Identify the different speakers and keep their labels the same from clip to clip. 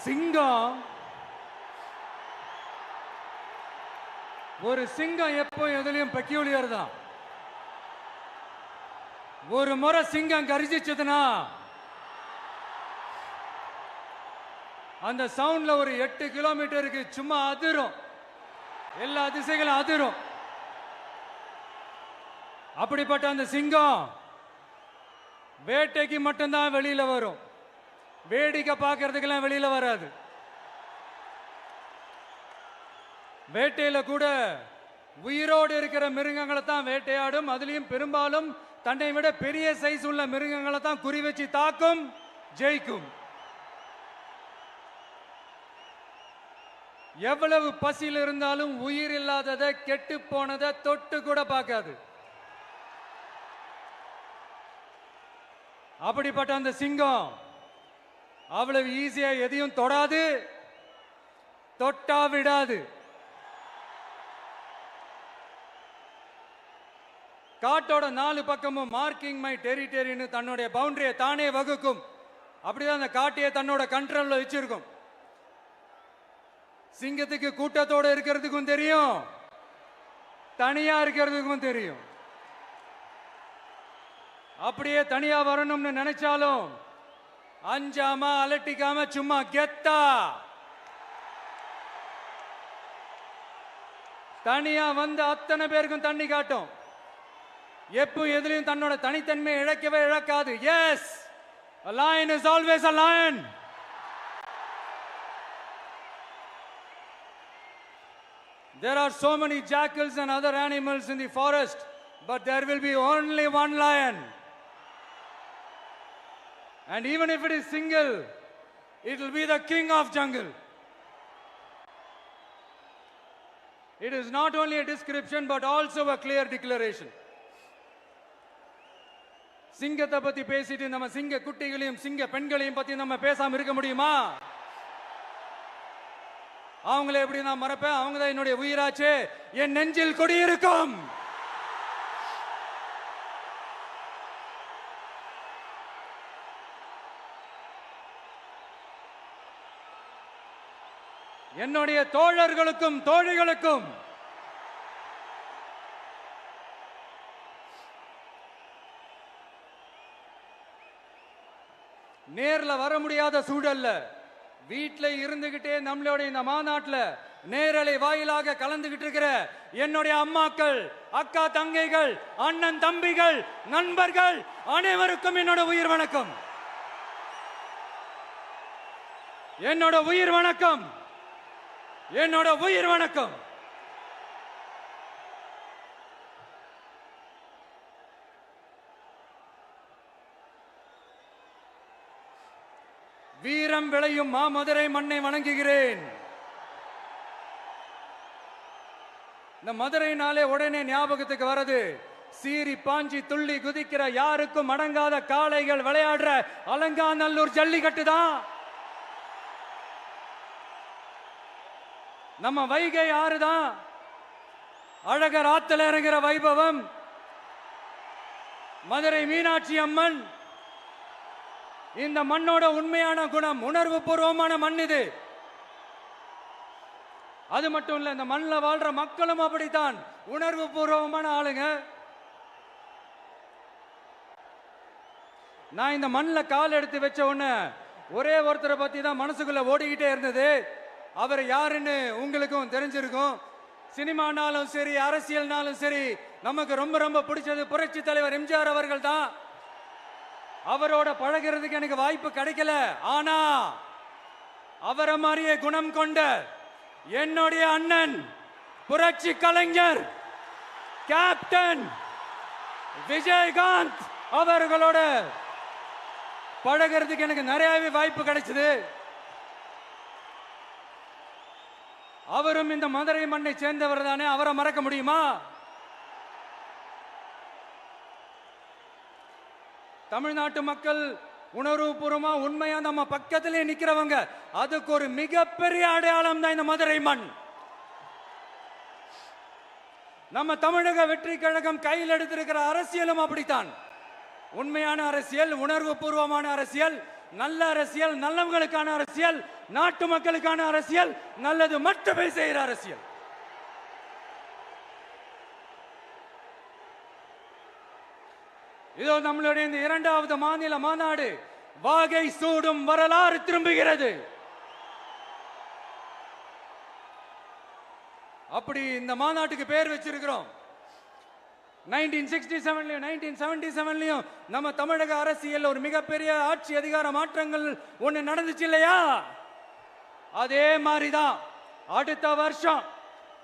Speaker 1: சிங்கம் ஒரு சிங்கம் எப்போ எதுலயும் பெக்யூலியர் தான். ஒரு முறை சிங்கம் கர்ஜிச்சதுன்னா அந்த சவுண்ட்ல ஒரு 8 கிலோமீட்டருக்கு சும்மா அதிரும், எல்லா திசைகளும் அதிரும். அப்படிப்பட்ட அந்த சிங்கம் வேட்டைக்கு மட்டும்தான் வெளியில வரும், வேடிக்கை பார்க்கறதுக்கெல்லாம் வெளியில வராது. வேட்டையில கூட உயிரோடு இருக்கிற மிருகங்களை தான் வேட்டையாடும். அதுலயும் பெரும்பாலும் தன்னை விட பெரிய சைஸ் உள்ள மிருகங்களை தான் குறி வச்சு தாக்கும், ஜெயிக்கும். எவ்வளவு பசியில் இருந்தாலும் உயிர் இல்லாததை, கெட்டு போனதை தொட்டு கூட பார்க்காது. அப்படிப்பட்ட அந்த சிங்கம் அவ்வளவு ஈஸியா எதையும் தொடாது, தொட்டா விடாது. காட்டோட 4 பக்கமும் மார்க்கிங் மை டெரிட்டரின்னு தன்னுடைய பவுண்டரியை தானே வகுக்கும். அப்படிதான் அந்த காட்டையை தன்னோட கண்ட்ரோல்ல வச்சிருக்கும். சிங்கத்துக்கு கூட்டத்தோட இருக்கிறதுக்கும் தெரியும், தனியா இருக்கிறதுக்கும் தெரியும். அப்படியே தனியா வரணும்னு நினைச்சாலும் அஞ்சாம அலட்டிக்காம சும்மா கெத்தா தனியா வந்து அத்தனை பேருக்கும் தண்ணி காட்டும். எப்போ எதிலையும் தன்னோட தனித்தன்மையை இழக்கவே இழக்காது. Yes, a lion is always a lion. There are so many jackals and other animals in the forest, but there will be only one lion. And even if it is single, it will be the king of jungle. It is not only a description but also a clear declaration. சிங்கத்தை பத்தி பேசிட்டு நம்ம சிங்க குட்டிகளையும் சிங்க பெண்களையும் பத்தி நம்ம பேசாம இருக்க முடியுமா? அவங்கள எப்படி நான் மறப்பேன்? அவங்க தான் என்னுடைய உயிராச்சே, என் நெஞ்சில் குடியிருக்கும். என்னுடைய தோழர்களுக்கும் தோழிகளுக்கும் நேர்ல வர முடியாத சூழல்ல வீட்டில் இருந்துகிட்டே நம்மளுடைய இந்த மாநாட்டில் நேரலை வாயிலாக கலந்துகிட்டு இருக்கிற என்னுடைய அம்மாக்கள், அக்கா தங்கைகள், அண்ணன் தம்பிகள், நண்பர்கள் அனைவருக்கும் என்னோட உயிர் வணக்கம். என்னோட உயிர் வணக்கம், என்னோட உயிர் வணக்கம். வீரம் விளையும் மாமதுரை மண்ணை வணங்குகிறேன். இந்த மதுரைனாலே உடனே ஞாபகத்துக்கு வரது சீறி பாஞ்சி துள்ளி குதிக்கிற யாருக்கும் அடங்காத காளைகள் விளையாடுற அலங்காநல்லூர் ஜல்லிக்கட்டு தான். நம்ம வைகை ஆறு தான். அழகர் ஆத்துல இறங்குற வைபவம். மதுரை மீனாட்சி அம்மன். இந்த மண்ணோட உண்மையான குணம் உணர்வு பூர்வமான மண் இது. அது மட்டும் இல்ல, இந்த மண்ணில் வாழ்ற மக்களும் அப்படித்தான் உணர்வு பூர்வமான ஆளுங்க. நான் இந்த மண்ணில் கால் எடுத்து வச்ச உடனே ஒரே ஒருத்தரை பத்தி தான் மனசுக்குள்ள ஓடிக்கிட்டே இருந்தது. அவர் யாருன்னு உங்களுக்கும் தெரிஞ்சிருக்கும். சினிமானாலும் சரி, அரசியல்னாலும் சரி, நமக்கு ரொம்ப ரொம்ப பிடிச்சது புரட்சி தலைவர் எம்ஜிஆர் அவர்கள் தான். அவரோட பழகிறதுக்கு எனக்கு வாய்ப்பு கிடைக்கல. ஆனா அவரை மாதிரியே குணம் கொண்ட என்னுடைய அண்ணன் புரட்சி கலைஞர் கேப்டன் விஜயகாந்த் அவர்களோட பழகிறதுக்கு எனக்கு நிறையவே வாய்ப்பு கிடைச்சது. அவரும் இந்த மதுரை மண்ணை சேர்ந்தவர் தானே, அவரை மறக்க முடியுமா? தமிழ்நாட்டு மக்கள் உணர்வுபூர்வமா உண்மையா நம்ம பக்கத்திலே நிக்கிறவங்க, அதுக்கு ஒரு மிகப்பெரிய அடையாளம் தான் இந்த மதுரை மண். நம்ம தமிழக வெற்றி கழகம் கையில் எடுத்திருக்கிற அரசியலும் அப்படித்தான். உண்மையான அரசியல், உணர்வு பூர்வமான அரசியல், நல்ல அரசியல், நல்லவங்களுக்கான அரசியல், நாட்டு மக்களுக்கான அரசியல், நல்லது மட்டுமே செய்கிற அரசியல். இதோ நம்மளுடைய இந்த இரண்டாவது மாநில மாநாடு வாகை சூடும் வரலாறு திரும்புகிறது. அப்படி இந்த மாநாட்டுக்கு பேர் வச்சிருக்கிறோம். 1967 1977 நம்ம தமிழக அரசியல் ஒரு மிகப்பெரிய ஆட்சி அதிகார மாற்றங்கள் ஒண்ணு நடந்துச்சு இல்லையா? அதே மாதிரிதான் அடுத்த வருஷம்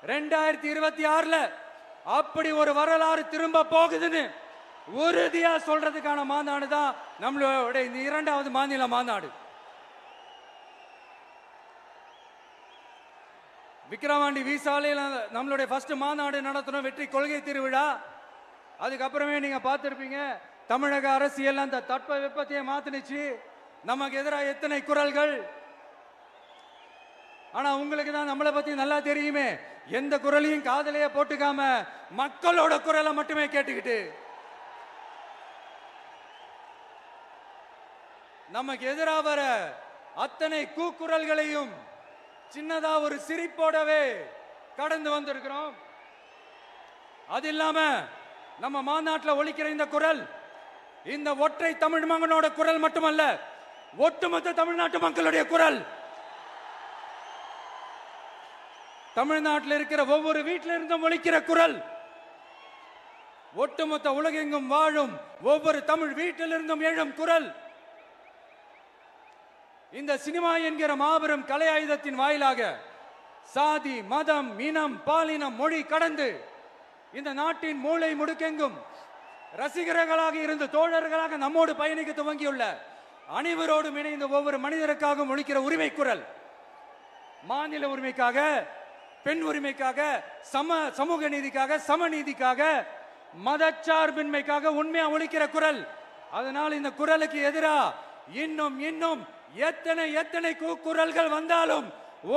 Speaker 1: 2026 அப்படி ஒரு வரலாறு திரும்ப போகுதுன்னு உறுதியா சொல்றதுக்கான மாநாடு தான் நம்மளோட இந்த இரண்டாவது மாநில மாநாடு. விக்கிரவாண்டி விசாலையில் நம்மளுடைய ஃபர்ஸ்ட் மாநாடு நடத்தணும், வெற்றி கொள்கை திருவிழா. அதுக்கப்புறமே நீங்க பார்த்திருப்பீங்க, தமிழக அரசியல் அந்த தட்ப வெப்பத்தையே மாத்தினுச்சு. நமக்கு எதிராக எத்தனை குரல்கள். ஆனா உங்களுக்கு தான் நம்மளை பத்தி நல்லா தெரியுமே, எந்த குரலையும் காதலையே போட்டுக்காம மக்களோட குரலை மட்டுமே கேட்டுக்கிட்டு நமக்கு எதிராக வர அத்தனை கூக்குரல்களையும் சின்னதா ஒரு சிரிப்போடவே கடந்து வந்திருக்கிறோம். அது இல்லாம நம்ம மாநாட்டில் ஒலிக்கிற இந்த குரல் இந்த ஒற்றை தமிழ் மகனோட குரல் மட்டுமல்ல, ஒட்டுமொத்த தமிழ்நாட்டு மக்களுடைய குரல். தமிழ்நாட்டில் இருக்கிற ஒவ்வொரு வீட்டில இருந்தும் ஒலிக்கிற குரல், ஒட்டுமொத்த உலகெங்கும் வாழும் ஒவ்வொரு தமிழ் வீட்டிலிருந்தும் எழும் குரல். இந்த சினிமா என்கிற மாபெரும் கலை ஆயுதத்தின் வாயிலாக சாதி, மதம், இனம், பாலினம், மொழி கடந்து இந்த நாட்டின் மூளை முடுக்கெங்கும் ரசிகர்களாக இருந்து தோழர்களாக நம்மோடு பயணிக்க துவங்கியுள்ள அனைவரோடும் இணைந்த ஒவ்வொரு மனிதருக்காகவும் ஒலிக்கிற உரிமை குரல். மாநில உரிமைக்காக, பெண் உரிமைக்காக, சமூக நீதிக்காக, சமநீதிக்காக, மதச்சார்பின்மைக்காக உண்மையா ஒலிக்கிற குரல். அதனால் இந்த குரலுக்கு எதிராக இன்னும் இன்னும் எத்தனை குரல்கள் வந்தாலும்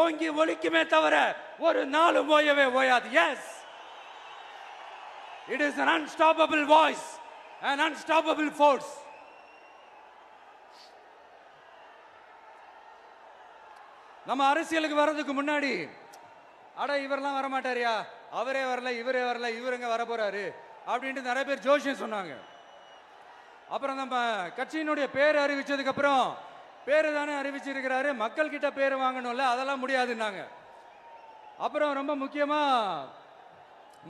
Speaker 1: ஓங்கி ஒலிக்குமே தவிர ஒரு நாளும் ஓயவே ஓயாது. Yes, it is an unstoppable voice, an unstoppable force. நம்ம அரசியலுக்கு வர்றதுக்கு முன்னாடி அட இவரெல்லாம் வரமாட்டாரியா, அவரே வரல, இவரே வரல, இவருங்க வர போறாரு அப்படின்ட்டு நிறைய பேர் ஜோஷியம் சொன்னாங்க. அப்புறம் நம்ம கட்சியினுடைய பேர் அறிவிச்சதுக்கு அப்புறம் பேரு தானே அறிவிச்சிருக்கிறாரு, மக்கள் கிட்ட பேர் வாங்கணும்ல, அதெல்லாம் முடியாதுன்னாங்க. அப்புறம் ரொம்ப முக்கியமா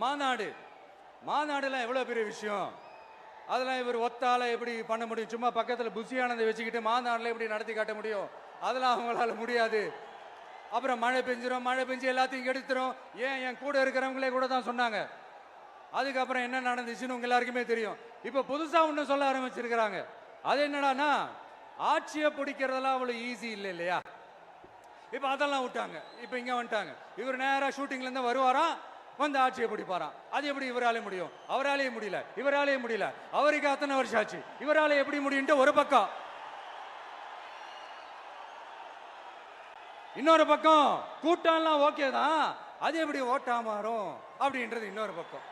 Speaker 1: மாநாடுலாம் எவ்வளவு பெரிய விஷயம், அதெல்லாம் இவர் ஒத்தால எப்படி பண்ண முடியும், சும்மா பக்கத்தில் புஷியானதை வச்சுக்கிட்டு மாநாடுல எப்படி நடத்தி காட்ட முடியும், அதெல்லாம் அவங்களால முடியாது. அப்புறம் மழை பெஞ்சு எல்லாத்தையும் கெடுத்துரும். ஏன் என் கூட இருக்கிறவங்களே கூட தான் சொன்னாங்க. அதுக்கப்புறம் என்ன நடந்துச்சுன்னு உங்க எல்லாருக்குமே தெரியும். இப்ப புதுசா ஒண்ணு சொல்ல ஆரம்பிச்சிருக்கிறாங்க. அது என்னடானா, ஆட்சியை பிடிக்கிறதெல்லாம் அவ்வளவு ஈஸி இல்லை இல்லையா. இப்ப அதெல்லாம் விட்டாங்க, இப்ப இங்க வந்துட்டாங்க. இவர் நேரா ஷூட்டிங்ல இருந்து வருவாராம், வந்து ஆட்சியை பிடிப்பாராம். அது எப்படி இவராலே முடியும், அவராலேயே முடியல, இவராலேயே முடியல, அவருக்கு அத்தனை வருஷம் ஆச்சு, இவராலே எப்படி முடியும் ஒரு பக்கம். இன்னொரு பக்கம் கூட்டம்லாம் ஓகே தான், அது எப்படி ஓட்டா மாறும் அப்படின்றது இன்னொரு பக்கம்.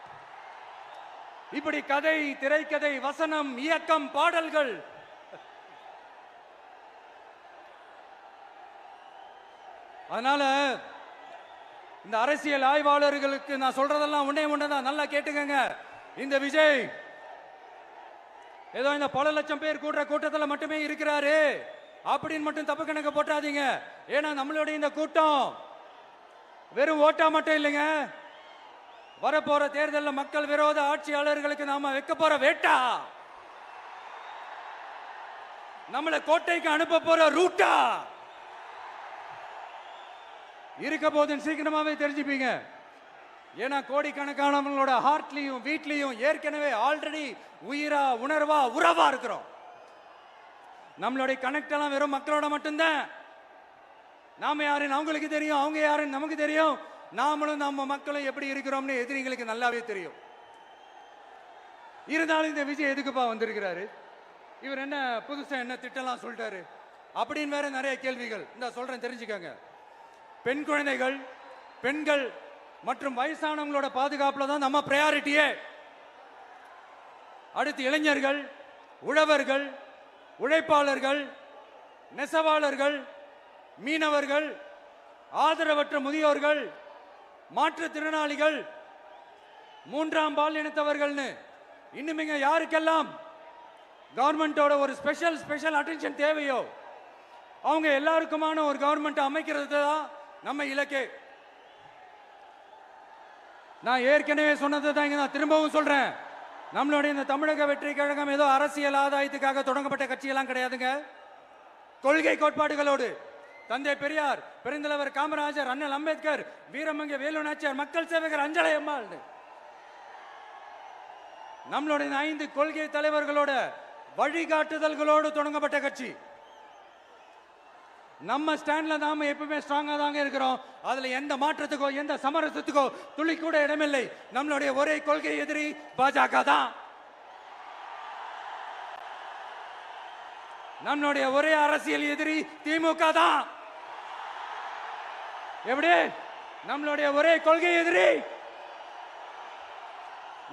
Speaker 1: இப்படி கதை, திரைக்கதை, வசனம், இயக்கம், பாடல்கள், அதனால இந்த அரசியல் ஆய்வாளர்களுக்கு நான் சொல்றதெல்லாம் ஒன்னேதான், நல்லா கேட்டுக்கங்க. இந்த விஜய் ஏதோ இந்த பல லட்சம் பேர் கூடுற கூட்டத்தில் மட்டுமே இருக்கிறாரு அப்படின்னு மட்டும் தப்பு கணக்கு போட்டாதீங்க. ஏன்னா நம்மளுடைய இந்த கூட்டம் வெறும் ஓட்டா மட்டும் இல்லைங்க, வரப்போற தேர்தலில் மக்கள் விரோத ஆட்சியாளர்களுக்கு நாம வைக்க போற வேட்டா, நம்மளை கோட்டைக்கு அனுப்ப போற ரூட்டா இருக்க போதுன்னு சீக்கிரமாவே தெரிஞ்சுப்பீங்க. ஏன்னா கோடிக்கணக்கானவங்களோட ஹார்ட்லயும் வீட்லயும் ஏற்கனவே ஆல்ரெடி உயிரா, உணர்வா, உறவா இருக்கிறோம். நம்மளுடைய கனெக்ட் எல்லாம் வெறும் மக்களோட மட்டும்தான். நாம யாருன்னு அவங்களுக்கு தெரியும், அவங்க யாருன்னு நமக்கு தெரியும். நாமளும் நம்ம மக்களும் எப்படி இருக்கிறோம்னு எதிரிங்களுக்கு நல்லாவே தெரியும். இருந்தாலும் இந்த விஜய் எதுக்குப்பா வந்திருக்கிறாரு, இவர் என்ன புதுசா என்ன திட்டம்லாம் சொல்லிட்டாரு அப்படின்னு வேற நிறைய கேள்விகள். இந்த சொல்றேன் தெரிஞ்சுக்கங்க. பெண் குழந்தைகள், பெண்கள் மற்றும் வயசானவங்களோட பாதுகாப்புல தான் நம்ம பிரையாரிட்டியே. அடுத்து இளைஞர்கள், உழவர்கள், உழைப்பாளர்கள், நெசவாளர்கள், மீனவர்கள், ஆதரவற்ற முதியோர்கள், மாற்றுத்திறனாளிகள், மூன்றாம் பால் இனத்தவர்கள்னு இன்னும் இங்க யாருக்கெல்லாம் கவர்மெண்டோட ஒரு ஸ்பெஷல் அட்டென்ஷன் தேவையோ அவங்க எல்லாருக்குமான ஒரு கவர்மெண்ட் அமைக்கிறது தான் நம்ம இலக்கே. நான் ஏற்கனவே சொன்னது தான் இங்க நான் திரும்பவும் சொல்றேன். நம்மளுடைய இந்த தமிழக வெற்றி கழகம் ஏதோ அரசியல் ஆதாயத்துக்காக தொடங்கப்பட்ட கட்சியெல்லாம் கிடையாதுங்க. கொள்கை கோட்பாடுகளோடு தந்தை பெரியார், பெருந்தலைவர் காமராஜர், அண்ணல் அம்பேத்கர், வீரமங்க வேலு நாச்சியார், மக்கள் சேவகர் அஞ்சலை அம்மாள், நம்மளுடைய 5 கொள்கை தலைவர்களோட வழிகாட்டுதல்களோடு தொடங்கப்பட்ட கட்சி. நம்ம ஸ்டாண்ட்ல நாம எப்பவுமே ஸ்ட்ராங்கா தாங்க இருக்கிறோம். அதுல எந்த மாற்றத்துக்கோ எந்த சமரசத்துக்கோ துளி கூட இடமில்லை. நம்மளுடைய ஒரே கொள்கை எதிரி பாஜக தான். நம்மளுடைய ஒரே அரசியல் எதிரி திமுக தான். எப்படி? நம்மளுடைய ஒரே கொள்கை எதிரி,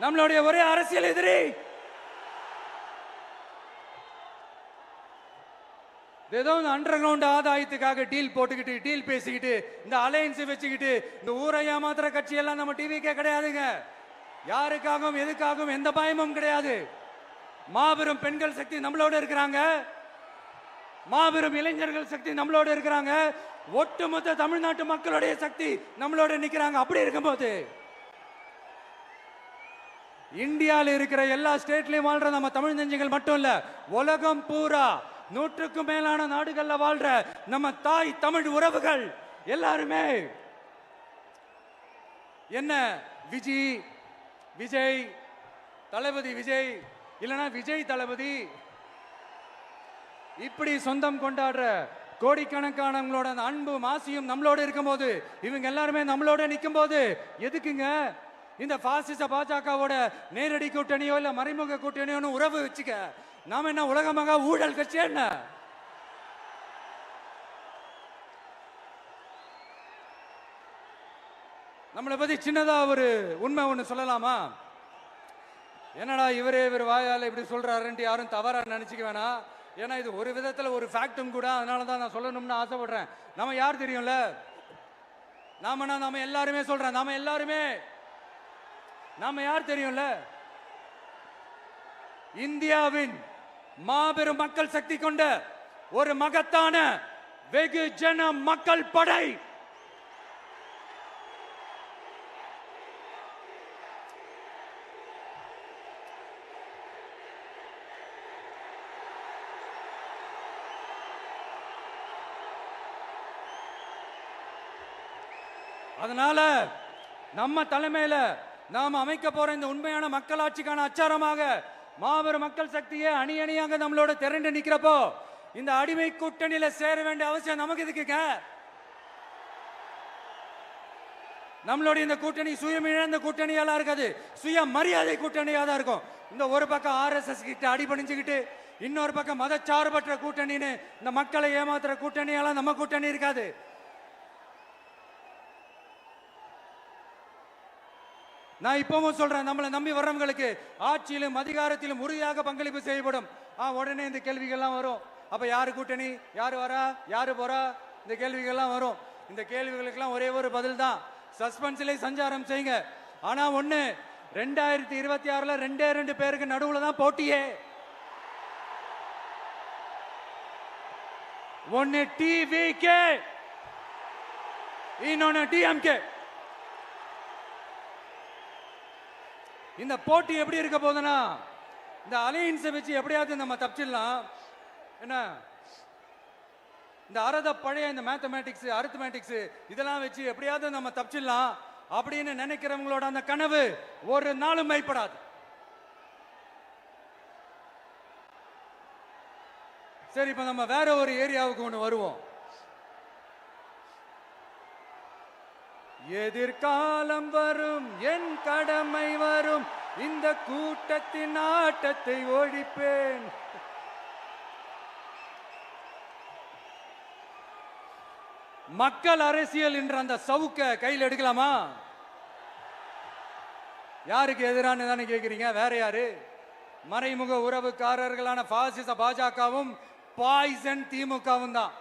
Speaker 1: நம்மளுடைய ஒரே அரசியல் எதிரி ஏதோ அண்டர் கிரவுண்ட் ஆதாயத்துக்காக டீல் போட்டுக்கிட்டு டீல் பேசிக்கிட்டு இந்த அலையன்ஸ் வச்சுக்கிட்டு இந்த ஊரை ஏமாத்துற கட்சி எல்லாம் நம்ம டிவிக்கே கிடையாதுங்க. யாருக்காகவும் எதுக்காகவும் எந்த பயமும் கிடையாது. மாபெரும் பெண்கள் சக்தி நம்மளோட இருக்கிறாங்க, மாபெரும் இளைஞர்கள் சக்தி நம்மளோட இருக்கிறாங்க, ஒட்டுமொத்த தமிழ்நாட்டு மக்களுடைய சக்தி நம்மளோட நிக்கிறாங்க. அப்படி இருக்கும்போது இந்தியாவில் இருக்கிற எல்லா ஸ்டேட்லயும் வாழ்ற நம்ம தமிழ் நெஞ்சங்கள் மட்டும் இல்ல, உலகம் பூரா 100க்கும் மேலான நாடுகள்ல வாழ்ற நம்ம தாய் தமிழ் உறவுகள் எல்லாருமே என்ன விஜய் தளபதி விஜய் இல்லனா விஜய் தளபதி இப்படி சொந்தம் கொண்டாடுற கோடிக்கணக்கானவங்களோட அன்பு மாசியும் நம்மளோட இருக்கும்போது, இவங்க எல்லாருமே நம்மளோட நிற்கும் போது எதுக்குங்க இந்த பாசிச பாஜகவோட நேரடி கூட்டணியோ இல்ல மறைமுக கூட்டணியோ உறவு வச்சுக்க? நாம என்ன உலகமாக ஊழல் கட்சி என்ன? நம்மளை பத்தி சின்னதா ஒரு உண்மை ஒண்ணு சொல்லலாமா? என்னடா இவர் வாயால இப்படி சொல்றாருன்ட்டு யாரும் தவறா நினைச்சுக்க வேணாம். ஏன்னா இது ஒரு விதத்துல ஒரு ஃபேக்டும் கூட, அதனாலதான் நான் சொல்லணும்னு ஆசைப்படுறேன். நம்ம யார் தெரியும்ல? நாம எல்லாருமே சொல்றேன், நாம யார் தெரியும்ல? இந்தியாவின் மாபெரும் மக்கள் சக்தி கொண்ட ஒரு மகத்தான வெகுஜன மக்கள் படை. அதனால நம்ம தலைமையில நாம் அமைக்க போற இந்த உண்மையான மக்களாட்சிக்கான அச்சாரமாக மாபெரும் மக்கள் சக்தியை அணி அணியாக நம்மளோட திரண்டு நிக்கிறப்போ இந்த அடிமை கூட்டணியில சேர வேண்டிய அவசியம் நமக்கு இருக்குங்க. நம்மளுடைய இந்த கூட்டணி சுயம் இழந்த கூட்டணியால இருக்காது, சுய மரியாதை கூட்டணியா தான் இருக்கும். இந்த ஒரு பக்கம் RSS கிட்ட அடிபணிஞ்சுக்கிட்டு, இன்னொரு பக்கம் மதச்சார்பற்ற கூட்டணின்னு இந்த மக்களை ஏமாத்துற கூட்டணியால நம்ம கூட்டணி இருக்காது. நான் இப்பவும் சொல்றேன், நம்மளை நம்பி வர்றவங்களுக்கு ஆட்சியிலும் அதிகாரத்திலும் உறுதியாக பங்களிப்பு செய்யப்படும். உடனே இந்த கேள்விகள்லாம் வரும். அப்ப யாரு கூட்டணி, யாரு வரா, யாரு போறா, இந்த கேள்விகள்லாம் வரும். இந்த கேள்விகளுக்கெல்லாம் ஒரே ஒரு பதில் தான், சஸ்பென்ஸ்ல சஞ்சாரம் செய்யுங்க. ஆனா ஒண்ணு, 2026ல 2 பேருக்கு நடுவுல தான் போட்டியே. ஒன்னு டிவிகே, இன்னொன்னு டிஎம்கே. இந்த போட்டி எப்படி இருக்க போதுன்னா, இந்த அலையன்ஸை வச்சு எப்படியாவது நம்ம தப்பிச்சிடலாம். என்ன இந்த பழைய இந்த மேத்தமேட்டிக்ஸ் அரித்மேட்டிக்ஸ் இதெல்லாம் வச்சு எப்படியாவது நம்ம தப்பிச்சிடலாம் அப்படின்னு நினைக்கிறவங்களோட அந்த கனவு ஒரு நாளும் மைப்படாது. சரி, இப்ப நம்ம வேற ஒரு ஏரியாவுக்கு ஒண்ணு வருவோம். எதிர்காலம் வரும், என் கடமை வரும், இந்த கூட்டத்தின் ஆட்டத்தை ஒழிப்பேன். மக்கள் அரசியல் என்ற அந்த சவுக்க கையில் எடுக்கலாமா? யாருக்கு எதிரான தானே கேட்கிறீங்க? வேற யாரு? மறைமுக உறவுக்காரர்களான பாசிச பாஜகவும் பாய்சன் திமுகவும் தான்.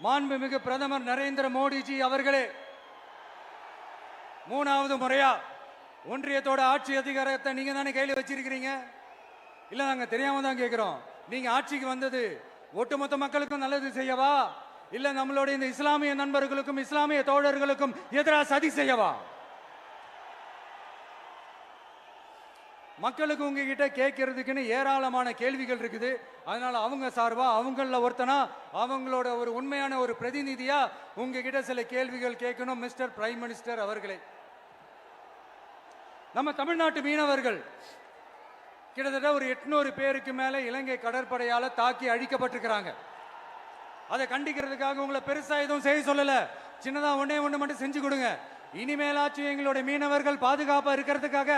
Speaker 1: மாண்புமிகு பிரதமர் நரேந்திர மோடிஜி அவர்களே, 3வது முறையா ஒன்றியத்தோட ஆட்சி அதிகாரத்தை நீங்க தானே கையில் வச்சிருக்கிறீங்க. இல்ல நாங்க தெரியாம தான் கேட்கிறோம். நீங்க ஆட்சிக்கு வந்தது ஒட்டுமொத்த மக்களுக்கும் நல்லது செய்யவா, இல்ல நம்மளுடைய இந்த இஸ்லாமிய நண்பர்களுக்கும் இஸ்லாமிய தோழர்களுக்கும் எதிராக சதி செய்யவா? மக்களுக்கு உங்ககிட்ட கேட்கறதுக்குன்னு ஏராளமான கேள்விகள் இருக்குது. அதனால அவங்க சார்பா அவங்கள ஒருத்தனா அவங்களோட ஒரு உண்மையான ஒரு பிரதிநிதியா உங்ககிட்ட சில கேள்விகள் கேட்கணும். மிஸ்டர் பிரைம் மினிஸ்டர் அவர்களே, நம்ம தமிழ்நாட்டு மீனவர்கள் கிட்டத்தட்ட ஒரு 800 பேருக்கு மேல இலங்கை கடற்படையால தாக்கி அழிக்கப்பட்டிருக்கிறாங்க. அதை கண்டிக்கிறதுக்காக உங்களை பெருசா எதுவும் செய்ய சொல்லல, சின்னதா ஒண்ணு மட்டும் செஞ்சு கொடுங்க. இனிமேலாச்சும் எங்களுடைய மீனவர்கள் பாதுகாப்பா இருக்கிறதுக்காக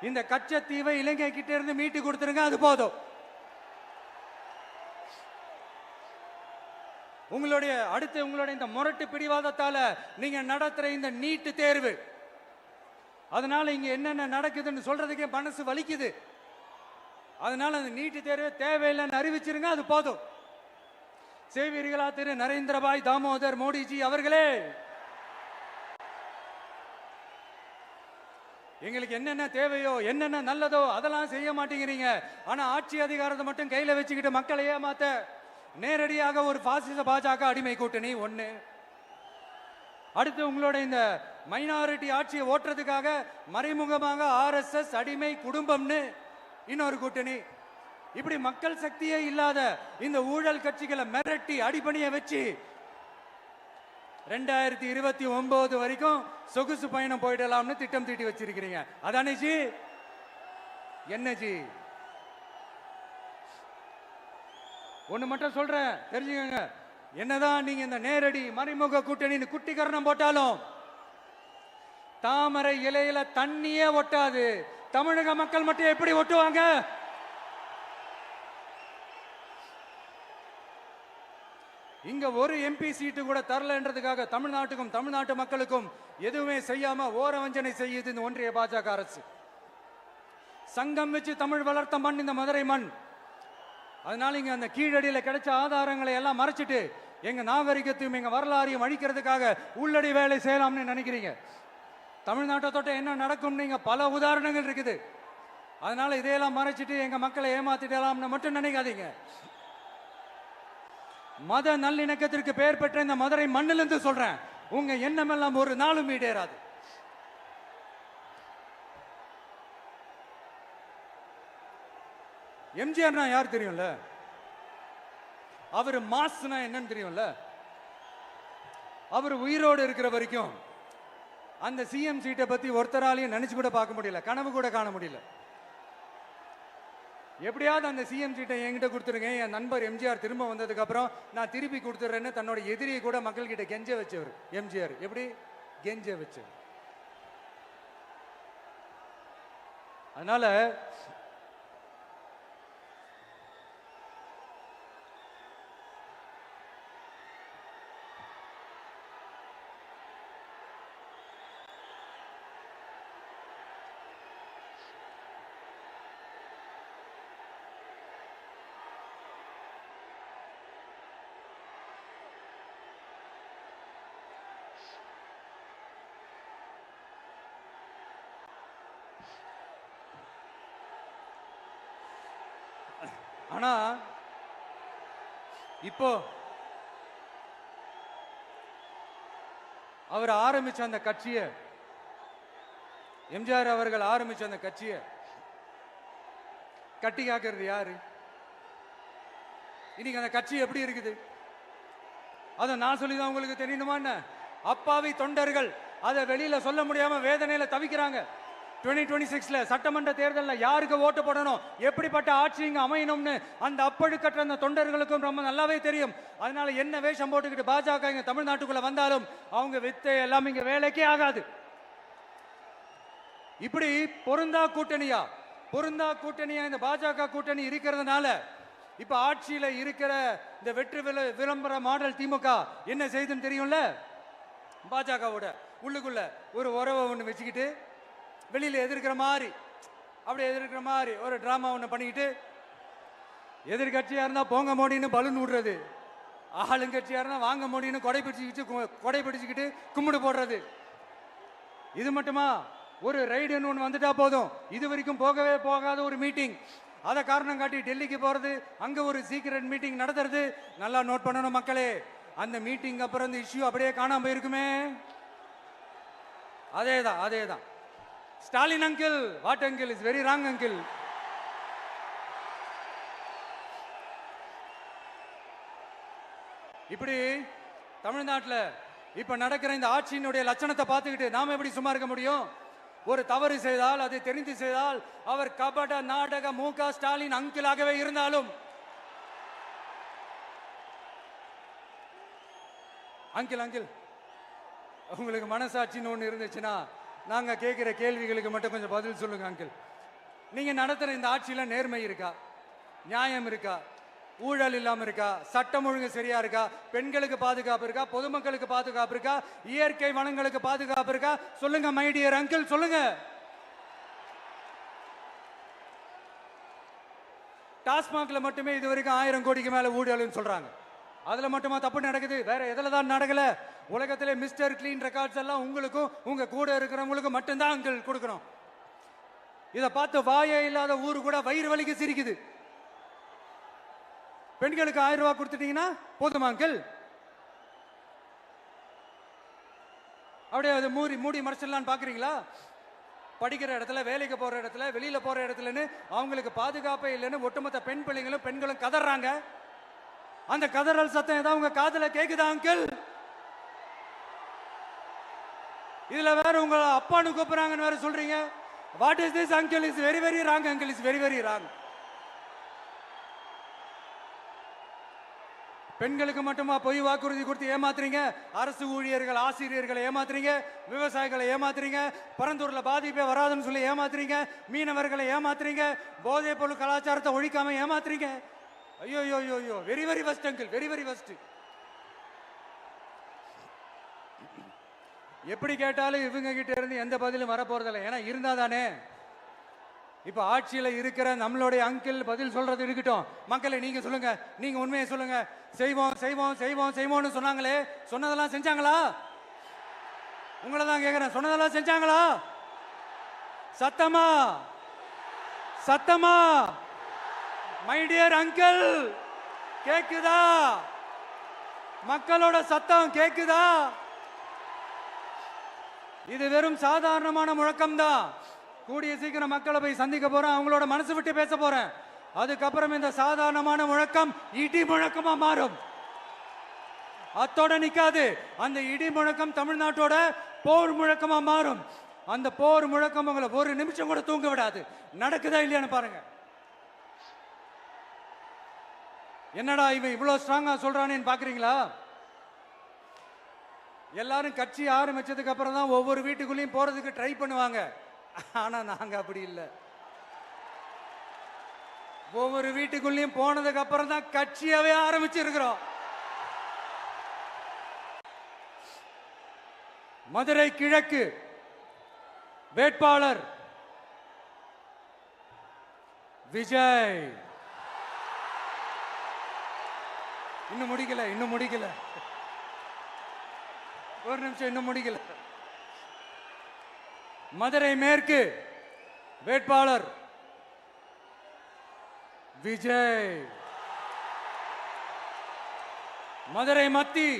Speaker 1: இந்த கச்சத்தீவை இலங்கை கிட்ட இருந்து மீட்டு கொடுத்துருங்க, அது போதும். உங்களுடைய இந்த முரட்டு பிடிவாதத்தால நீங்க நடத்துற இந்த நீட்டு தேர்வு, அதனால இங்க என்னென்ன நடக்குதுன்னு சொல்றதுக்கே மனசு வலிக்குது. அதனால அந்த நீட்டு தேர்வு தேவையில்லைன்னு அறிவிச்சிருங்க, அது போதும். செய்வீர்களா திரு நரேந்திரபாய் தாமோதர் மோடிஜி அவர்களே? எங்களுக்கு என்னென்ன தேவையோ என்னென்ன நல்லதோ அதெல்லாம் செய்ய மாட்டேங்கிறீங்க. ஆனா ஆட்சி அதிகாரத்தை மட்டும் கையில வச்சுக்கிட்டு மக்களை ஏமாத்த நேரடியாக ஒரு பாசிச பாஜக அடிமை கூட்டணி ஒண்ணு. அடுத்து உங்களோட இந்த மைனாரிட்டி ஆட்சியை ஓட்டுறதுக்காக மறைமுகமாக RSS அடிமை குடும்பம்னு இன்னொரு கூட்டணி. இப்படி மக்கள் சக்தியே இல்லாத இந்த ஊழல் கட்சிகளை மிரட்டி அடிபணிய வச்சு 2029 வரைக்கும் சொகுசு பயணம் போயிடலாம்னு திட்டம் தீட்டி வச்சிருக்கிறீங்க. அதானே ஜி? என்ன ஜி? ஒண்ணு மட்டும் சொல்றேன், தெரிஞ்சுக்கங்க. என்னதான் நீங்க இந்த நேரடி மறைமுக கூட்டணி குட்டிகரணம் போட்டாலும் தாமரை இலையில தண்ணியே ஒட்டாது. தமிழக மக்கள் மட்டும் எப்படி ஒட்டுவாங்க? இங்க ஒரு MP சீட்டு கூட தரலன்றதுக்காக தமிழ்நாட்டுக்கும் தமிழ்நாட்டு மக்களுக்கும் எதுவுமே செய்யாம ஓரவஞ்சனை செய்யுது இந்த ஒன்றிய பாஜக அரசு. சங்கம் வச்சு தமிழ் வளர்த்த மண் இந்த மதுரை மண். அதனால இங்க அந்த கீழடியில கிடைச்ச ஆதாரங்களை எல்லாம் மறைச்சிட்டு எங்க நாகரிகத்தையும் எங்க வரலாறையும் அழிக்கிறதுக்காக உள்ளடி வேலை செய்யலாம்னு நினைக்கிறீங்க. தமிழ்நாட்டை தொட்ட என்ன நடக்கும் நீங்க பல உதாரணங்கள் இருக்குது. அதனால இதையெல்லாம் மறைச்சிட்டு எங்க மக்களை ஏமாத்திடலாம்னு மட்டும் நினைக்காதீங்க. மத நல்லிணக்கத்திற்கு பெயர் பெற்ற இந்த மதுரை மண்ணிலிருந்து சொல்றேன், உங்க எண்ணமெல்லாம் ஒரு நாளும் ஈடேறாது. எம்ஜிஆர்னா யார் தெரியும்ல? அவர் மாஸ்னா என்னன்னு தெரியும்ல? அவர் உயிரோடு இருக்கிற வரைக்கும் அந்த சிஎம் சீட்டை பத்தி ஒருத்தராலையும் நினைச்சு கூட பார்க்க முடியல, கனவு கூட காண முடியல. எப்படியாவது அந்த சிஎம் சீட்டை என்கிட்ட கொடுத்துருங்க, என் நண்பர் எம்ஜிஆர் திரும்ப வந்ததுக்கு அப்புறம் நான் திருப்பி கொடுத்துறேன்னு தன்னோட எதிரியை கூட மக்கள் கிட்ட கெஞ்ச வச்சவர் எம்ஜிஆர். எப்படி கெஞ்ச வச்சவர்? அதனால ஆனா இப்போ அவர் ஆரம்பிச்ச அந்த கட்சியை, எம்ஜிஆர் அவர்கள் ஆரம்பிச்ச அந்த கட்சியை கட்டி காக்கிறது யாரு? இன்னைக்கு அந்த கட்சி எப்படி இருக்குது? அதை நான் சொல்லிதான் உங்களுக்கு தெரியணுமா என்ன? அப்பாவி தொண்டர்கள் அதை வெளியில சொல்ல முடியாம வேதனையில தவிக்கிறாங்க. 2026 சட்டமன்ற தேர்தலில் யாருக்கு ஓட்டு போடணும், எப்படிப்பட்ட ஆட்சி இங்க அமையணும்னு அந்த அப்பழுக்கற்ற அந்த தொண்டர்களுக்கும் ரொம்ப நல்லாவே தெரியும். அதனால என்ன வேஷம் போட்டுக்கிட்டு பாஜக இங்க தமிழ்நாட்டுக்குள்ள வந்தாலும் அவங்க வித்தை எல்லாம் இங்க வேலைக்கே ஆகாது. இப்படி பொருந்தா கூட்டணியா இந்த பாஜக கூட்டணி இருக்கிறதுனால இப்ப ஆட்சியில இருக்கிற இந்த வெற்றி விளம்பர மாடல் திமுக என்ன செய்யுதுன்னு தெரியும்ல? பாஜகவோட உள்ளுக்குள்ள ஒரு உறவை ஒண்ணு வச்சுக்கிட்டு வெளியில எதிர்க்கிற மாதிரி, அப்படி எதிர்க்கிற மாதிரி ஒரு டிராமா ஒண்ணு பண்ணிக்கிட்டு எதிர்கட்சியா இருந்தா போங்க மோடின்னு பலூன் விடுறது, ஆளுங்கட்சியா இருந்தா வாங்க மோடின்னு கொடை பிடிச்சுக்கிட்டு கும்பிடு போடுறது. இது மட்டுமா? ஒரு ரைடுன்னு ஒன்று வந்துட்டா போதும், இது வரைக்கும் போகவே போகாத ஒரு மீட்டிங், அதை காரணம் காட்டி டெல்லிக்கு போறது, அங்க ஒரு சீக்கிரட் மீட்டிங் நடத்துறது. நல்லா நோட் பண்ணணும் மக்களே, அந்த மீட்டிங் அப்புறம் இந்த இஷ்யூ அப்படியே காணாம போயிருக்குமே. அதேதான் Stalin uncle, what uncle is very wrong uncle. இப்படி தமிழ்நாட்டில் இப்ப நடக்கிற இந்த ஆட்சியினுடைய லட்சணத்தை பார்த்துக்கிட்டு நாம எப்படி சும்மா இருக்க முடியும்? ஒரு தவறு செய்தால், அதை தெரிந்து செய்தால், அவர் கபட நாடக மு.க. ஸ்டாலின் அங்கிளாகவே இருந்தாலும், அங்கிள் உங்களுக்கு மனசாட்சின்னு ஒன்று இருந்துச்சுன்னா நாங்க கேட்கிற கேள்விகளுக்கு மட்டும் கொஞ்சம் பதில் சொல்லுங்க அங்கிள். நீங்க நடத்துற இந்த ஆட்சியில நேர்மை இருக்கா? நியாயம் இருக்கா? ஊழல் இல்லாம இருக்கா? சட்டம் ஒழுங்கு சரியா இருக்கா? பெண்களுக்கு பாதுகாப்பு இருக்கா? பொதுமக்களுக்கு பாதுகாப்பு இருக்கா? இயற்கை வளங்களுக்கு பாதுகாப்பு இருக்கா? சொல்லுங்க மை டியர் அங்கிள், சொல்லுங்க. டாஸ்மாக்ல மட்டுமே இது வரைக்கும் 1000 கோடிக்கு மேல ஊழல்னு சொல்றாங்க. அதுல மட்டுமா தப்பு நடக்குது? வேற எதுல தான் நடக்கல? உலகத்திலே மிஸ்டர் கிளீன் ரெக்கார்ட்ஸ் எல்லாம் உங்களுக்கும் உங்க கூட இருக்கிறவங்களுக்கும் மட்டும்தான் அங்கிள் கொடுக்கணும். இதை பார்த்து வாயே இல்லாத ஊரு கூட வயிறு வலிக்கு சிரிக்குது. பெண்களுக்கு 1000 ரூபாய் கொடுத்துட்டீங்கன்னா போதுமா அங்கிள்? அப்படியே அது மூடி மறைச்சிடலான்னு பாக்குறீங்களா? படிக்கிற இடத்துல, வேலைக்கு போற இடத்துல, வெளியில போற இடத்துலன்னு அவங்களுக்கு பாதுகாப்பே இல்லைன்னு ஒட்டுமொத்த பெண்களும் கதறாங்க. அந்த கதறல் சத்தம் ஏதாவது உங்க காதுல கேக்குதா அங்கிள்? இதுல வேற உங்க அப்பான்னு கூப்பிடுறாங்கன்னு வேற சொல்றீங்க. What is this uncle? Is very very wrong uncle, is very very wrong. பெண்களுக்கு மட்டுமா பொய் வாக்குறுதி கொடுத்து ஏமாத்துறீங்க? அரசு ஊழியர்கள், ஆசிரியர்களை ஏமாத்துறீங்க, விவசாயிகளை ஏமாத்துறீங்க, பரந்தூர்ல பாதிப்பே வராதுன்னு சொல்லி ஏமாத்துறீங்க, மீனவர்களை ஏமாத்துறீங்க, போதைப் பொருள் கலாச்சாரத்தை ஒழிக்காம ஏமாத்துறீங்க. ஐயோ ஐயோ ஐயோ, very very first uncle, very very first. எப்படி கேட்டாலும் இவங்க கிட்ட இருந்து எந்த பதிலும் வரப்போறதில்லை. ஏன்னா இருந்தா தானே. இப்ப ஆட்சியில இருக்கிற நம்மளுடைய அங்கிள் பதில் சொல்றது இருக்கட்டும். மக்களை நீங்க சொல்லுங்க, நீங்க உண்மையை சொல்லுங்க. செய்வோம் செய்வோம் செய்வோம் செய்வோம்னு சொன்னாங்களே, சொன்னதெல்லாம் செஞ்சாங்களா? உங்களை தான் கேக்குறேன், சொன்னதெல்லாம் செஞ்சாங்களா? சத்தமா சத்தமா மை டியர் அங்கிள், கேக்குதா? மக்களோட சத்தம் கேக்குதா? இது வெறும் சாதாரணமான முழக்கம் தான். கூடிய சீக்கிரம் மக்களை போய் சந்திக்க போறேன், அவங்களோட மனசு விட்டு பேச போறேன். அதுக்கப்புறம் இந்த சாதாரணமான முழக்கம் இடி முழக்கமா மாறும். அத்தோட நிக்காது, அந்த இடி முழக்கம் தமிழ்நாட்டோட போர் முழக்கமா மாறும். அந்த போர் முழக்கம் உங்களை ஒரு நிமிஷம் கூட தூங்க விடாது. நடக்குதா இல்லையான்னு பாருங்க. என்னடா இவன் இவ்வளவு ஸ்ட்ராங்கா சொல்றானேன்னு பாக்குறீங்களா? எல்லாரும் கட்சி ஆரம்பிச்சதுக்கு அப்புறம் தான் ஒவ்வொரு வீட்டுக்குள்ளேயும் போறதுக்கு ட்ரை பண்ணுவாங்க. ஆனா நாங்க அப்படி இல்லை. ஒவ்வொரு வீட்டுக்குள்ளேயும் போனதுக்கு அப்புறம் தான் கட்சியாவே ஆரம்பிச்சிருக்கிறோம். மதுரை கிழக்கு வேட்பாளர் விஜய். இன்னும் முடிக்கல. ஒரு நிமிஷம், இன்னும் முடிக்கல. மதுரை மேற்கு வேட்பாளர் விஜய். மதுரை மத்தி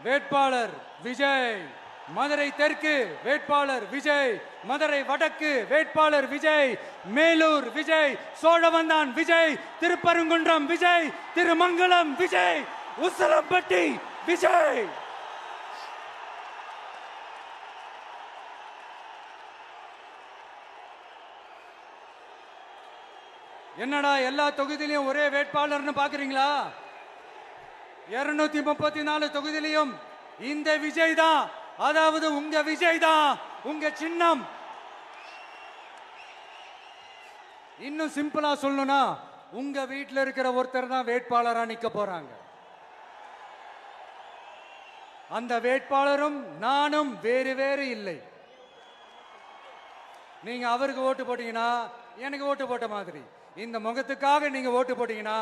Speaker 1: வேட்பாளர் விஜய். மதுரை தெற்கு வேட்பாளர் விஜய். மதுரை வடக்கு வேட்பாளர் விஜய். மேலூர் விஜய். சோழவந்தான் விஜய். திருப்பரங்குன்றம் விஜய். திருமங்கலம் விஜய். உசிலம்பட்டி விஜய். என்னடா எல்லா தொகுதியிலையும் ஒரே வேட்பாளர்னு பாக்குறீங்களா? 234 தொகுதியிலையும் இந்த விஜய் தான். அதாவது உங்க விஜய் தான் உங்க சின்னம். இன்னும் சிம்பிளா சொல்லணும்னா, உங்க வீட்டில் இருக்கிற ஒருத்தர் தான் வேட்பாளரா நிக்க போறாங்க. அந்த வேட்பாளரும் நானும் வேறு வேறு இல்லை. நீங்க அவருக்கு ஓட்டு போட்டீங்கன்னா எனக்கு ஓட்டு போட்ட மாதிரி, இந்த முகத்துக்காக நீங்க ஓட்டு போட்டீங்கன்னா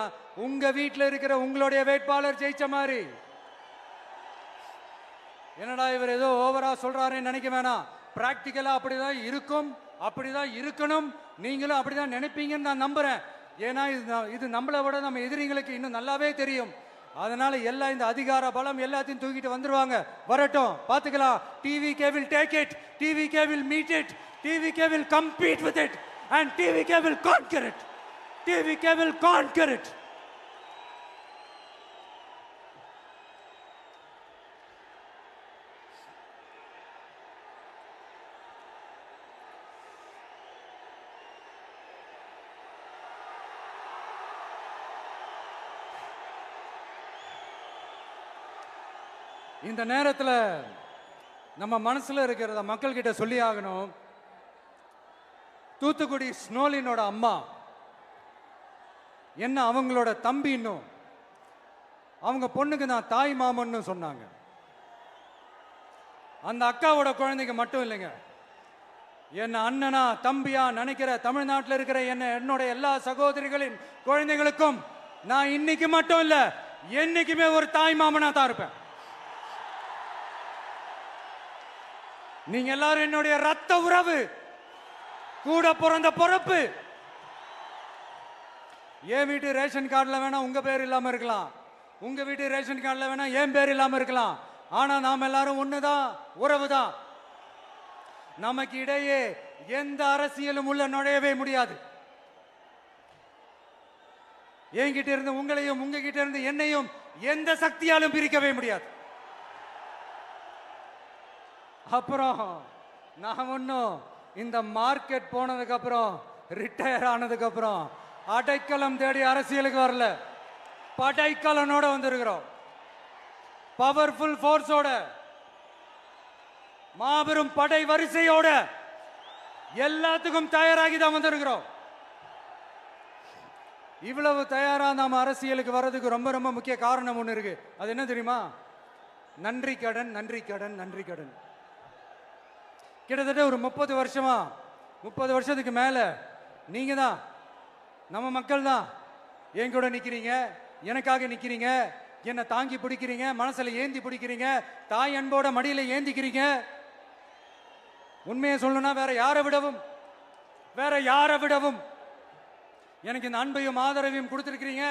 Speaker 1: உங்க வீட்டில் இருக்கிற உங்களுடைய வேட்பாளர் ஜெயிச்ச மாதிரி. என்னடா இவர் ஏதோ ஓவரா சொல்றாருன்னு நினைக்க வேணாம். பிராக்டிக்கலா அப்படிதான் இருக்கும், அப்படிதான் இருக்கணும். நீங்களும் அப்படிதான் நினைப்பீங்கன்னு நான் நம்புறேன். ஏன்னா இது நம்மளை விட நம்ம எதிரிங்களுக்கு இன்னும் நல்லாவே தெரியும். அதனால எல்லாம் இந்த அதிகார பலம் எல்லாத்தையும் தூக்கிட்டு வந்துருவாங்க. வரட்டும், பாத்துக்கலாம். TVK will take it, TVK will meet it, TVK will compete with it and TVK will conquer it, TVK will conquer it. இந்த நேரத்தில் நம்ம மனசுல இருக்கிறத மக்கள் கிட்ட சொல்லி ஆகணும். தூத்துக்குடி ஸ்னோலினோட அம்மா என்ன அவங்களோட தம்பி, இன்னும் அவங்க பொண்ணுக்கு நான் தாய் மாமன்னு சொன்னாங்க. அந்த அக்காவோட குழந்தைங்க மட்டும் இல்லைங்க, என்ன அண்ணனா தம்பியா நினைக்கிற தமிழ்நாட்டில் இருக்கிற என்னோட எல்லா சகோதரிகளின் குழந்தைகளுக்கும் நான் இன்னைக்கு மட்டும் இல்ல, என்னைக்குமே ஒரு தாய் மாமனா தான் இருப்பேன். நீங்க எல்லாரும் என்னுடைய ரத்த உறவு, கூட பிறந்த பொறுப்பு. என் வீட்டு ரேஷன் கார்டில் வேணா உங்க பேர் இல்லாம இருக்கலாம், உங்க வீட்டு ரேஷன் கார்டில் வேணா என் பேர் இல்லாம இருக்கலாம். ஆனா நாம் எல்லாரும் ஒண்ணுதான், உறவுதான். நமக்கு இடையே எந்த அரசியலும் உள்ள நுழையவே முடியாது. என்கிட்ட இருந்து உங்களையும் உங்ககிட்ட இருந்து என்னையும் எந்த சக்தியாலும் பிரிக்கவே முடியாது. அப்புறம் நான் ஒன்றும் இந்த மார்க்கெட் போனதுக்கு அப்புறம் ரிட்டையர் ஆனதுக்கு அப்புறம் அடைக்கலம் தேடி அரசியலுக்கு வரல, படைக்கலனோட வந்திருக்கிறோம். பவர்ஃபுல் ஃபோர்ஸோட, மாபெரும் படை வரிசையோட, எல்லாத்துக்கும் தயாராகி தான் வந்திருக்கிறோம். இவ்வளவு தயாரா நாம அரசியலுக்கு வர்றதுக்கு ரொம்ப ரொம்ப முக்கிய காரணம் ஒன்று இருக்கு. அது என்ன தெரியுமா? நன்றி கடன், நன்றி கடன், நன்றி கடன். கிட்டத்தட்ட ஒரு 30 வருஷமா, 30 வருஷத்துக்கு மேல நீங்க தான், நம்ம மக்கள் தான் என் கூட நிக்கிறீங்க, எனக்காக நிக்கிறீங்க, என்னை தாங்கி பிடிக்கிறீங்க, மனசுல ஏந்தி பிடிக்கிறீங்க, தாய் அன்போட மடியில ஏந்திக்கிறீங்க. உண்மையை சொல்லணும்னா வேற யாரை விடவும் எனக்கு இந்த அன்பையும் ஆதரவையும் கொடுத்துருக்கிறீங்க.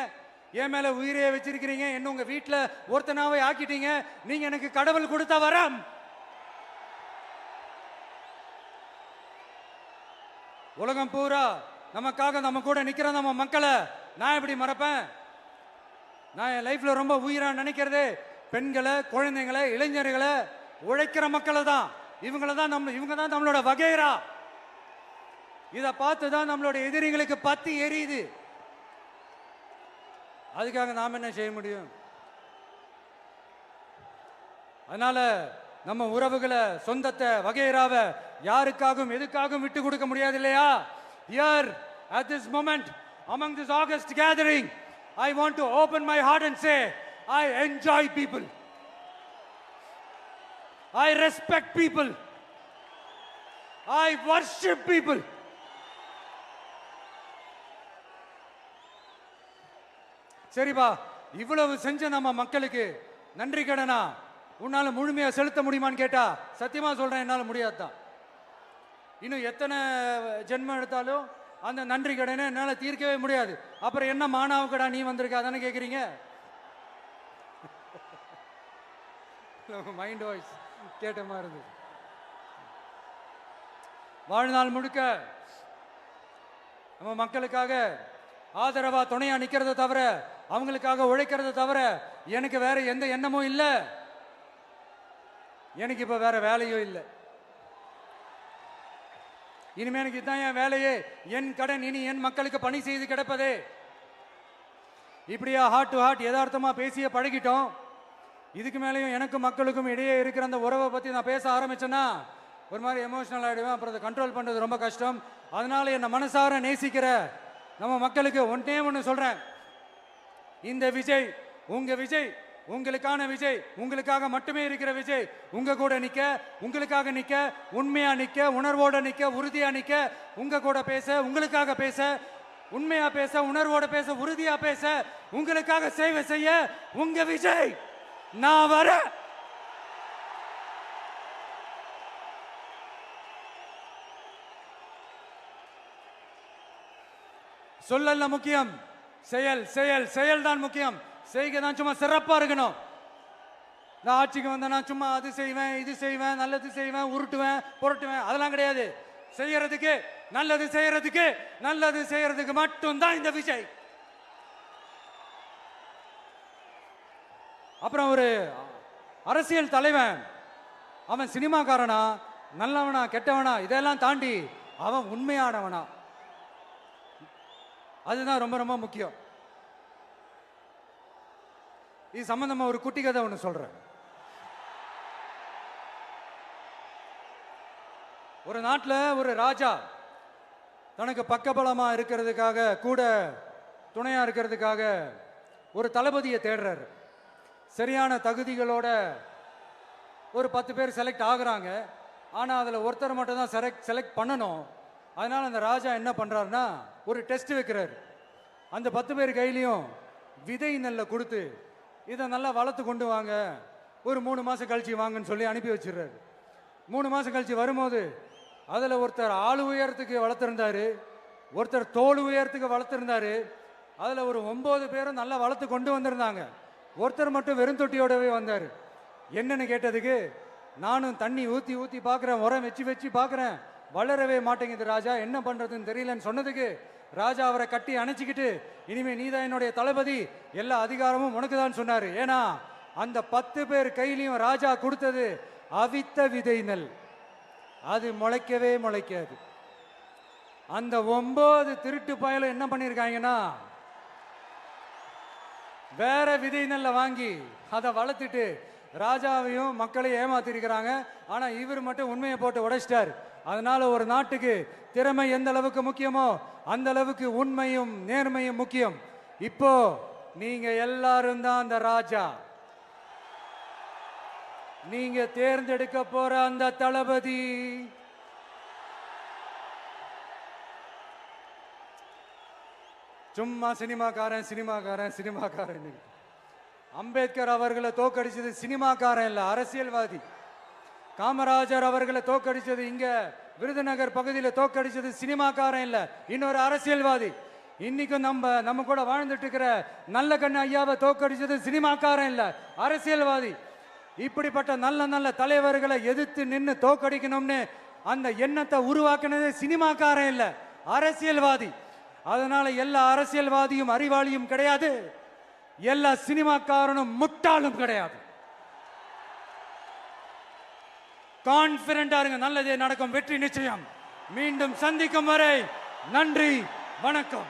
Speaker 1: என் மேல உயிரையே வச்சிருக்கிறீங்க. என்ன உங்க வீட்டுல ஒருத்தனாவே ஆக்கிட்டீங்க. நீங்க எனக்கு கடவுள் கொடுத்த வரம். உலகம் பூரா நமக்காக நம்ம கூட நிக்கிற நம்ம மக்களை நான் எப்படி மறப்பேன்? நான் என் லைஃப்ல ரொம்ப உயிரா நினைக்கிறதே பெண்களை, குழந்தைங்களை, இளைஞர்களை, உழைக்கிற மக்களை தான். இவங்க தான் நம்மளோட வகைரா. இதை பார்த்து தான் நம்மளோட எதிரிகளுக்கு பத்தி எரியுது. அதுக்காக நாம் என்ன செய்ய முடியும்? அதனால நம்ம உறவுகளை, சொந்தத்தை, வகைராவை யாருக்காகவும் எதுக்காகவும் விட்டு கொடுக்க முடியாது இல்லையா? Here at this moment among this August gathering, I want to open my heart and say I enjoy people, I respect people, I worship people. சரிப்பா, இவ்வளவு செஞ்ச நம்ம மக்களுக்கு நன்றி கடனா உன்னால முழுமையா செலுத்த முடியுமான்னு கேட்டா சத்தியமா சொல்றேன், என்னால முடியாதுதான். இன்னும் எத்தனை ஜென்மம் எடுத்தாலும் அந்த நன்றி கடனை என்னால தீர்க்கவே முடியாது. அப்புறம் என்ன மானாவுக்கடா நீ வந்திருக்க அதானே கேக்குறீங்க? மைண்ட் வாய்ஸ் கேட்ட மாதிரி இருந்தது. வாழ்நாள் முழுக்க நம்ம மக்களுக்காக ஆதரவா துணையா நிக்கிறத தவிர, அவங்களுக்காக உழைக்கிறத தவிர எனக்கு வேற எந்த எண்ணமும் இல்லை. எனக்கு இப்ப வேற வேலையும் இல்லை. இனிமே எனக்கு இதுதான் என் வேலையே, என் கடன். இனி என் மக்களுக்கு பணி செய்து கிடப்பதே. இப்படியா ஹார்ட் டு ஹார்ட் யதார்த்தமா பேசிய பழகிட்டோம். இதுக்கு மேலேயும் எனக்கும் மக்களுக்கும் இடையே இருக்கிற அந்த உறவை பத்தி நான் பேச ஆரம்பிச்சேன்னா ஒரு மாதிரி எமோஷனல் ஆயிடுவேன். அப்புறம் அதை கண்ட்ரோல் பண்றது ரொம்ப கஷ்டம். அதனால என்ன மனசார நேசிக்கிற நம்ம மக்களுக்கு ஒண்ணே சொல்றேன், இந்த விஜய் உங்க விஜய், உங்களுக்கான விஜய், உங்களுக்காக மட்டுமே இருக்கிற விஜய். உங்க கூட நிக்க, உங்களுக்காக நிக்க, உண்மையா நிக்க, உணர்வோட நிக்க, உறுதியா நிக்க, உங்க கூட பேச, உங்களுக்காக பேச உண்மையா பேச, உணர்வோட பேச, உறுதியா பேச, உங்களுக்காக சேவை செய்ய உங்க விஜய் நான் வர. சொல்லல முக்கியம், செயல் செயல் செயல் தான் முக்கியம். செய்க தான் சும்மா சிறப்பா இருக்கணும். நான் ஆட்சிக்கு வந்தேன்னா சும்மா அது செய்வேன், இது செய்வேன், நல்லது செய்வேன், உருட்டுவேன், புரட்டுவேன், அதெல்லாம் கிடையாது. செய்யறதுக்கு நல்லது செய்யறதுக்கு நல்லது செய்யறதுக்கு மட்டும்தான் இந்த விஜய். அப்புறம் ஒரு அரசியல் தலைவன் அவன் சினிமாக்காரனா, நல்லவனா, கெட்டவனா, இதெல்லாம் தாண்டி அவன் உண்மையானவனா, அதுதான் ரொம்ப ரொம்ப முக்கியம். இது சம்பந்தமா ஒரு குட்டி கதை ஒன்று சொல்றேன். ஒரு நாட்டில் ஒரு ராஜா தனக்கு பக்கபலமா இருக்கிறதுக்காக, கூட துணையா இருக்கிறதுக்காக ஒரு தளபதியை தேடுறாரு. சரியான தகுதிகளோட ஒரு 10 பேர் செலக்ட் ஆகுறாங்க. ஆனால் அதில் ஒருத்தர் மட்டும் தான் செலக்ட் பண்ணணும். அதனால அந்த ராஜா என்ன பண்றாருன்னா ஒரு டெஸ்ட் வைக்கிறாரு. அந்த 10 பேர் கையிலையும் விதை நெல்லை கொடுத்து இதை நல்லா வளர்த்து கொண்டு வாங்க, ஒரு 3 மாசம் கழிச்சு வாங்கன்னு சொல்லி அனுப்பி வச்சிடுறாரு. 3 மாசம் கழிச்சு வரும்போது அதில் ஒருத்தர் ஆள் உயரத்துக்கு வளர்த்துருந்தாரு, ஒருத்தர் தோல் உயரத்துக்கு வளர்த்துருந்தாரு. அதில் ஒரு 9 பேரும் நல்லா வளர்த்து கொண்டு வந்திருந்தாங்க. ஒருத்தர் மட்டும் வெறும் தொட்டியோடவே வந்தார். என்னன்னு கேட்டதுக்கு, நானும் தண்ணி ஊற்றி ஊற்றி பார்க்குறேன், உரம் வச்சு வச்சு பார்க்குறேன், வளரவே மாட்டேங்குது ராஜா, என்ன பண்ணுறதுன்னு தெரியலன்னு சொன்னதுக்கு ராஜா அவரை கட்டி அணைச்சிக்கிட்டு, இனிமே நீதான் என்னுடைய தளபதி, எல்லா அதிகாரமும் உனக்கு தான் சொன்னார். ஏன்னா அந்த 10 பேர் கையிலையும் ராஜா கொடுத்தது அவித்த விதை நெல், அது முளைக்கவே முளைக்காது. அந்த 9 திருட்டு பயலும் என்ன பண்ணியிருக்காங்கன்னா வேற விதை நெல்லை வாங்கி அதை வளர்த்துட்டு ராஜாவையும் மக்களையும் ஏமாத்திருக்கிறாங்க. ஆனா இவர் மட்டும் உண்மையை போட்டு உடைச்சிட்டார். அதனால ஒரு நாட்டுக்கு திறமை எந்த அளவுக்கு முக்கியமோ அந்த அளவுக்கு உண்மையும் நேர்மையும் முக்கியம். இப்போ நீங்க எல்லாரும் தான் அந்த ராஜா. நீங்க தேர்ந்தெடுக்க போற அந்த தளபதி சும்மா சினிமாக்காரன் சினிமாக்காரன் சினிமாக்காரன். அம்பேத்கர் அவர்களை தோக்கடிச்சது சினிமாக்காரன் இல்ல, அரசியல்வாதி. காமராஜர் அவர்களை தோக்கடிச்சது இங்க விருதுநகர் பகுதியில் தோக்கடிச்சது சினிமாக்காரன் இல்ல, இன்னொரு அரசியல்வாதி. இன்னைக்கும் நம்ம கூட வாழ்ந்துட்டு இருக்கிற நல்ல கண்ணு ஐயாவை தோக்கடிச்சது சினிமாக்காரன் இல்ல, அரசியல்வாதி. இப்படிப்பட்ட நல்ல நல்ல தலைவர்களை எதிர்த்து நின்று தோக்கடிக்கணும்னு அந்த எண்ணத்தை உருவாக்குனது சினிமாக்காரன் இல்ல, அரசியல்வாதி. அதனால எல்லா அரசியல்வாதியும் அறிவாளியும் கிடையாது, எல்லா சினிமாக்காரனும் முட்டாளும் கிடையாது. கான்பிடண்டா இருங்க, நல்லதே நடக்கும், வெற்றி நிச்சயம். மீண்டும் சந்திக்கும் வரை நன்றி, வணக்கம்.